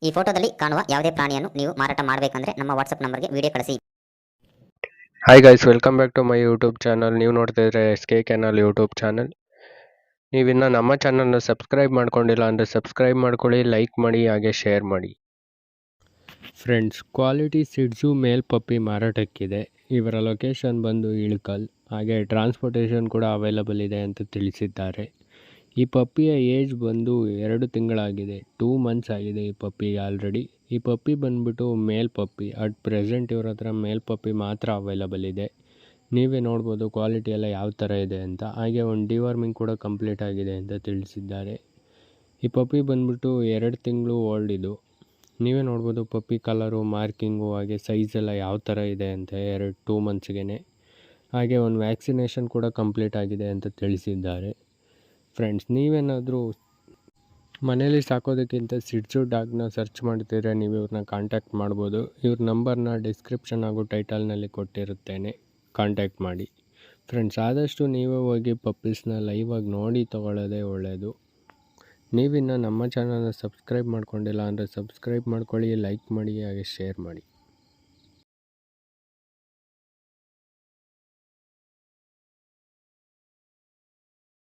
ಈ ಫೋಟೋದಲ್ಲಿ ಕಾಣುವ ಯಾವುದೇ ಪ್ರಾಣಿಯನ್ನು ನೀವು ಮಾರಾಟ ಮಾಡಬೇಕಂದ್ರೆ ನಮ್ಮ ವಾಟ್ಸಪ್ ನಂಬರ್ಗೆ ವಿಡಿಯೋ ಕಳಿಸಿ. Hi guys, welcome back to my YouTube channel. ನೀವು ನೋಡ್ತಾ ಇದ್ರೆ SK ಕೆನಾಲ್ ಯೂಟ್ಯೂಬ್ ಚಾನಲ್. ನೀವಿನ್ನು ನಮ್ಮ ಚಾನಲ್ನ ಸಬ್ಸ್ಕ್ರೈಬ್ ಮಾಡ್ಕೊಂಡಿಲ್ಲ ಅಂದರೆ ಸಬ್ಸ್ಕ್ರೈಬ್ ಮಾಡ್ಕೊಳ್ಳಿ, ಲೈಕ್ ಮಾಡಿ, ಹಾಗೆ ಶೇರ್ ಮಾಡಿ. ಫ್ರೆಂಡ್ಸ್, ಕ್ವಾಲಿಟಿ ಸಿಡ್ಸು ಮೇಲ್ ಪಪ್ಪಿ ಮಾರಾಟಕ್ಕಿದೆ. ಇವರ ಲೊಕೇಶನ್ ಬಂದು ಇಳಕಲ್, ಹಾಗೆ ಟ್ರಾನ್ಸ್ಪೋರ್ಟೇಷನ್ ಕೂಡ ಅವೈಲಬಲ್ ಇದೆ ಅಂತ ತಿಳಿಸಿದ್ದಾರೆ. ಈ ಪಪ್ಪಿಯ ಏಜ್ ಬಂದು 2 ತಿಂಗಳಾಗಿದೆ, 2 ಮಂತ್ಸ್ ಆಗಿದೆ ಈ ಪಪ್ಪಿಗೆ ಆಲ್ರೆಡಿ. ಈ ಪಪ್ಪಿ ಬಂದ್ಬಿಟ್ಟು ಮೇಲ್ ಪಪ್ಪಿ. ಅಟ್ ಪ್ರೆಸೆಂಟ್ ಇವ್ರ ಹತ್ರ ಮೇಲ್ ಪಪ್ಪಿ ಮಾತ್ರ ಅವೈಲಬಲ್ ಇದೆ. ನೀವೇ ನೋಡ್ಬೋದು ಕ್ವಾಲಿಟಿ ಎಲ್ಲ ಯಾವ ಥರ ಇದೆ ಅಂತ. ಹಾಗೆ ಒಂದು ಡಿವಾರ್ಮಿಂಗ್ ಕೂಡ ಕಂಪ್ಲೀಟ್ ಆಗಿದೆ ಅಂತ ತಿಳಿಸಿದ್ದಾರೆ. ಈ ಪಪ್ಪಿ ಬಂದ್ಬಿಟ್ಟು 2 ತಿಂಗಳು ಓಲ್ಡ್ ಇದು. ನೀವೇ ನೋಡ್ಬೋದು ಪಪ್ಪಿ ಕಲರು, ಮಾರ್ಕಿಂಗು, ಹಾಗೆ ಸೈಜ್ ಎಲ್ಲ ಯಾವ ಥರ ಇದೆ ಅಂತ 2 ಮಂತ್ಸ್ಗೆ. ಹಾಗೆ ಒಂದು ವ್ಯಾಕ್ಸಿನೇಷನ್ ಕೂಡ ಕಂಪ್ಲೀಟ್ ಆಗಿದೆ ಅಂತ ತಿಳಿಸಿದ್ದಾರೆ. ಫ್ರೆಂಡ್ಸ್, ನೀವೇನಾದರೂ ಮನೇಲಿ ಸಾಕೋದಕ್ಕಿಂತ ಸಿಡ್ಸು ಡಾಗ್ನ ಸರ್ಚ್ ಮಾಡ್ತಿದ್ರೆ ನೀವು ಇವ್ರನ್ನ ಕಾಂಟ್ಯಾಕ್ಟ್ ಮಾಡ್ಬೋದು. ಇವ್ರ ನಂಬರ್ನ ಡಿಸ್ಕ್ರಿಪ್ಷನ್ ಹಾಗೂ ಟೈಟಲ್ನಲ್ಲಿ ಕೊಟ್ಟಿರುತ್ತೇನೆ, ಕಾಂಟ್ಯಾಕ್ಟ್ ಮಾಡಿ. ಫ್ರೆಂಡ್ಸ್, ಆದಷ್ಟು ನೀವೇ ಹೋಗಿ ಪಪ್ಪೀಸ್ನ ಲೈವಾಗಿ ನೋಡಿ ತೊಗೊಳ್ಳೋದೇ ಒಳ್ಳೆಯದು. ನೀವಿನ್ನು ನಮ್ಮ ಚಾನಲ್ನ ಸಬ್ಸ್ಕ್ರೈಬ್ ಮಾಡ್ಕೊಂಡಿಲ್ಲ ಅಂದರೆ ಸಬ್ಸ್ಕ್ರೈಬ್ ಮಾಡ್ಕೊಳ್ಳಿ, ಲೈಕ್ ಮಾಡಿ, ಹಾಗೆ ಶೇರ್ ಮಾಡಿ.